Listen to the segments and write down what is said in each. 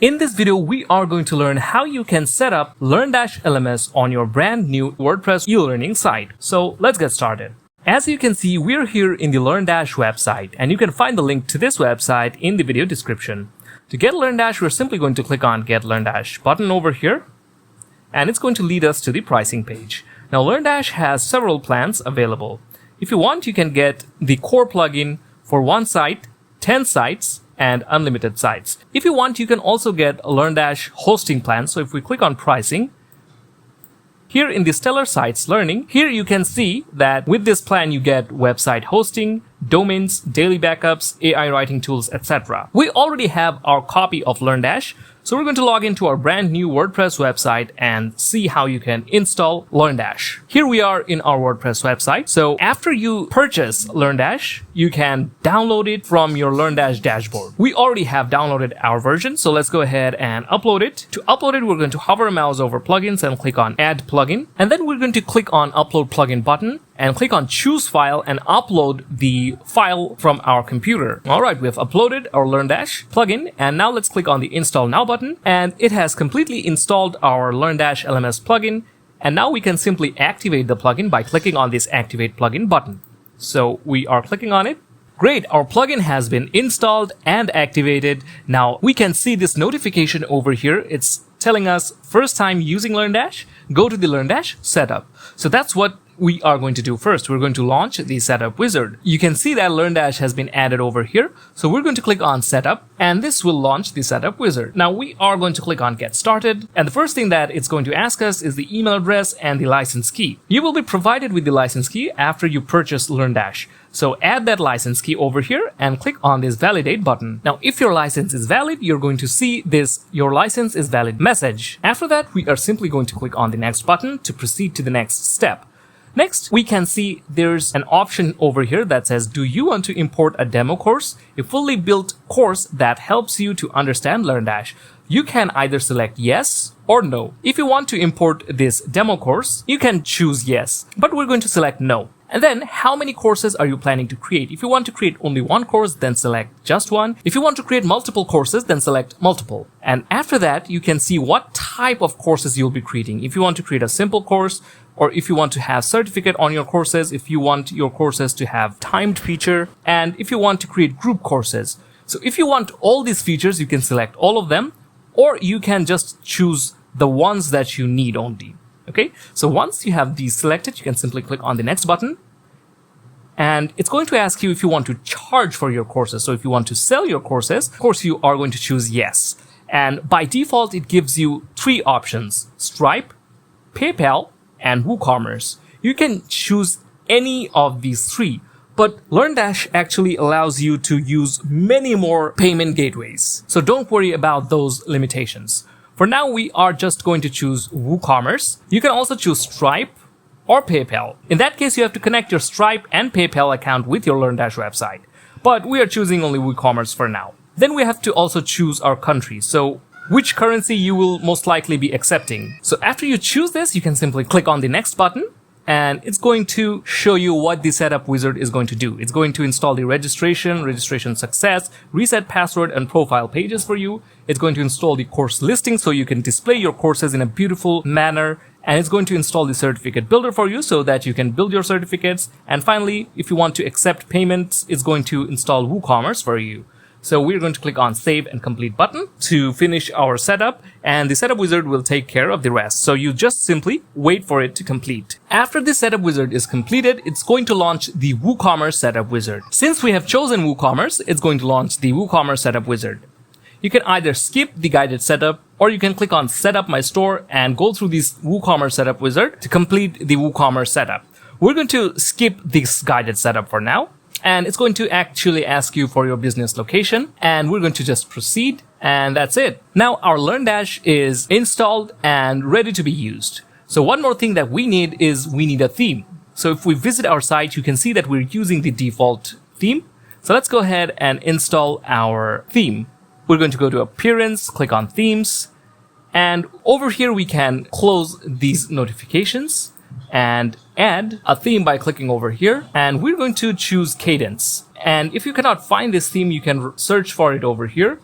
In this video, we are going to learn how you can set up LearnDash LMS on your brand new WordPress e-learning site. So let's get started. As you can see, we're here in the LearnDash website, and you can find the link to this website in the video description. To get LearnDash, we're simply going to click on Get LearnDash button over here, and it's going to lead us to the pricing page. Now, LearnDash has several plans available. If you want, you can get the core plugin for one site, 10 sites, and unlimited sites. If you want, you can also get a LearnDash hosting plan. So if we click on pricing, here in the Stellar Sites Learning, here you can see that with this plan you get website hosting, domains, daily backups, AI writing tools, etc. We already have our copy of LearnDash, so we're going to log into our brand new WordPress website and see how you can install LearnDash. Here we are in our WordPress website. So after you purchase LearnDash, you can download it from your LearnDash dashboard. We already have downloaded our version, so let's go ahead and upload it. To upload it, we're going to hover a mouse over plugins and click on Add Plugin. And then we're going to click on Upload Plugin button and click on Choose File and upload the file from our computer. Alright, we have uploaded our LearnDash plugin, and now let's click on the Install Now button, and it has completely installed our LearnDash LMS plugin, and now we can simply activate the plugin by clicking on this Activate Plugin button. So we are clicking on it. Great, our plugin has been installed and activated. Now we can see this notification over here. It's telling us first time using LearnDash, go to the LearnDash setup. So that's what we are going to do first. We're going to launch the setup wizard. You can see that LearnDash has been added over here. So we're going to click on setup, and this will launch the setup wizard. Now we are going to click on get started. And the first thing that it's going to ask us is the email address and the license key. You will be provided with the license key after you purchase LearnDash. So add that license key over here and click on this validate button. Now, if your license is valid, you're going to see this your license is valid message. After that, we are simply going to click on the next button to proceed to the next step. Next, we can see there's an option over here that says, do you want to import a demo course, a fully built course that helps you to understand LearnDash? You can either select yes or no. If you want to import this demo course, you can choose yes, but we're going to select no. And then, how many courses are you planning to create? If you want to create only one course, then select just one. If you want to create multiple courses, then select multiple. And after that, you can see what type of courses you'll be creating. If you want to create a simple course, or if you want to have certificate on your courses, if you want your courses to have timed feature, and if you want to create group courses. So if you want all these features, you can select all of them, or you can just choose the ones that you need only. Okay, so once you have these selected, you can simply click on the next button, and it's going to ask you if you want to charge for your courses. So if you want to sell your courses, of course you are going to choose yes. And by default, it gives you three options: Stripe, PayPal, and WooCommerce. You can choose any of these three, but LearnDash actually allows you to use many more payment gateways. So don't worry about those limitations. For now, we are just going to choose WooCommerce. You can also choose Stripe or PayPal. In that case, you have to connect your Stripe and PayPal account with your LearnDash website. But we are choosing only WooCommerce for now. Then we have to also choose our country. So which currency you will most likely be accepting. So after you choose this, you can simply click on the next button, and it's going to show you what the setup wizard is going to do. It's going to install the registration success, reset password and profile pages for you. It's going to install the course listing so you can display your courses in a beautiful manner. And it's going to install the certificate builder for you so that you can build your certificates. And finally, if you want to accept payments, it's going to install WooCommerce for you. So we're going to click on Save and Complete button to finish our setup, and the setup wizard will take care of the rest. So you just simply wait for it to complete. After the setup wizard is completed, it's going to launch the WooCommerce setup wizard. Since we have chosen WooCommerce, it's going to launch the WooCommerce setup wizard. You can either skip the guided setup, or you can click on Set Up My Store and go through this WooCommerce setup wizard to complete the WooCommerce setup. We're going to skip this guided setup for now. And it's going to actually ask you for your business location, and we're going to just proceed, and that's it. Now our LearnDash is installed and ready to be used. So one more thing that we need is we need a theme. So if we visit our site, you can see that we're using the default theme. So let's go ahead and install our theme. We're going to go to Appearance, click on Themes, and over here we can close these notifications and add a theme by clicking over here, and we're going to choose Cadence. And if you cannot find this theme, you can search for it over here.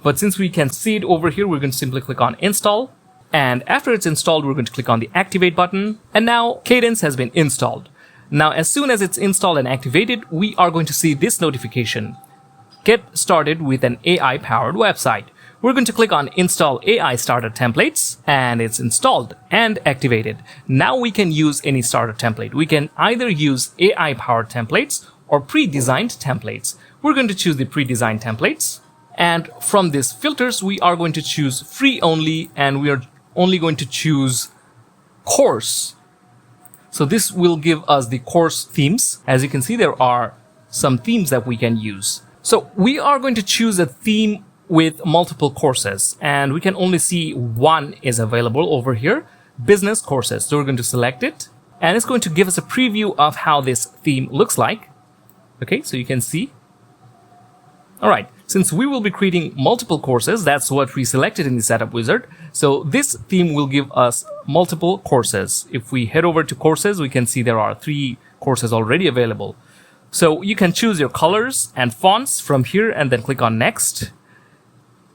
But since we can see it over here, we're going to simply click on install. And after it's installed, we're going to click on the activate button. And now Cadence has been installed. Now, as soon as it's installed and activated, we are going to see this notification. Get started with an AI-powered website. We're going to click on Install AI Starter Templates, and it's installed and activated. Now we can use any starter template. We can either use AI-powered templates or pre-designed templates. We're going to choose the pre-designed templates. And from these filters, we are going to choose free only, and we are only going to choose course. So this will give us the course themes. As you can see, there are some themes that we can use. So we are going to choose a theme with multiple courses, and we can only see one is available over here, business courses. So we're going to select it, and it's going to give us a preview of how this theme looks like. Okay, so you can see. All right, since we will be creating multiple courses, that's what we selected in the setup wizard. So this theme will give us multiple courses. If we head over to courses, we can see there are 3 courses already available. So you can choose your colors and fonts from here and then click on next.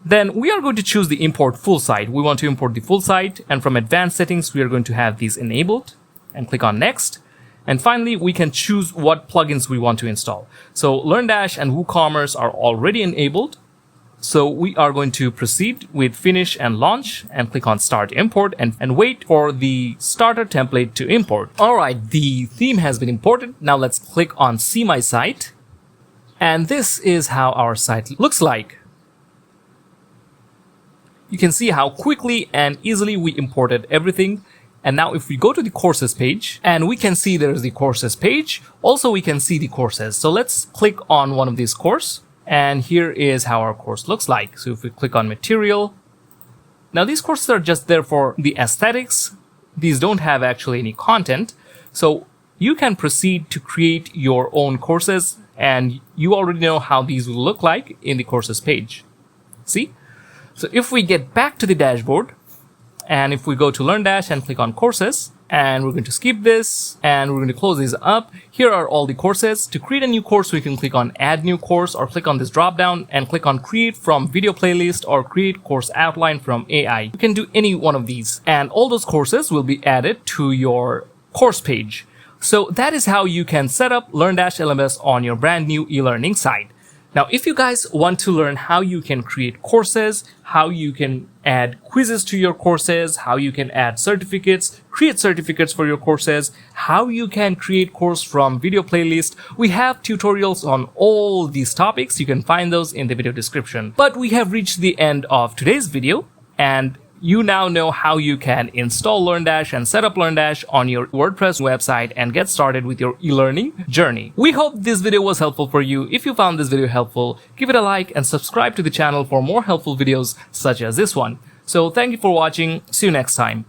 Then we are going to choose the import full site. We want to import the full site, and from advanced settings, we are going to have these enabled and click on next. And finally, we can choose what plugins we want to install. So LearnDash and WooCommerce are already enabled. So we are going to proceed with finish and launch and click on start import and wait for the starter template to import. All right, the theme has been imported. Now let's click on see my site. And this is how our site looks like. You can see how quickly and easily we imported everything. And now if we go to the courses page, and we can see there's the courses page. Also, we can see the courses. So let's click on one of these courses. And here is how our course looks like. So if we click on material, now these courses are just there for the aesthetics. These don't have actually any content. So you can proceed to create your own courses, and you already know how these will look like in the courses page. See? So if we get back to the dashboard, and if we go to LearnDash and click on courses, and we're going to skip this, and we're going to close these up. Here are all the courses. To create a new course, we can click on add new course, or click on this drop down and click on create from video playlist or create course outline from AI. You can do any one of these, and all those courses will be added to your course page. So that is how you can set up LearnDash LMS on your brand new e-learning site. Now, if you guys want to learn how you can create courses, how you can add quizzes to your courses, how you can add certificates, create certificates for your courses, how you can create course from video playlist, we have tutorials on all these topics. You can find those in the video description. But we have reached the end of today's video, and you now know how you can install LearnDash and set up LearnDash on your WordPress website and get started with your e-learning journey. We hope this video was helpful for you. If you found this video helpful, give it a like and subscribe to the channel for more helpful videos such as this one. So thank you for watching. See you next time.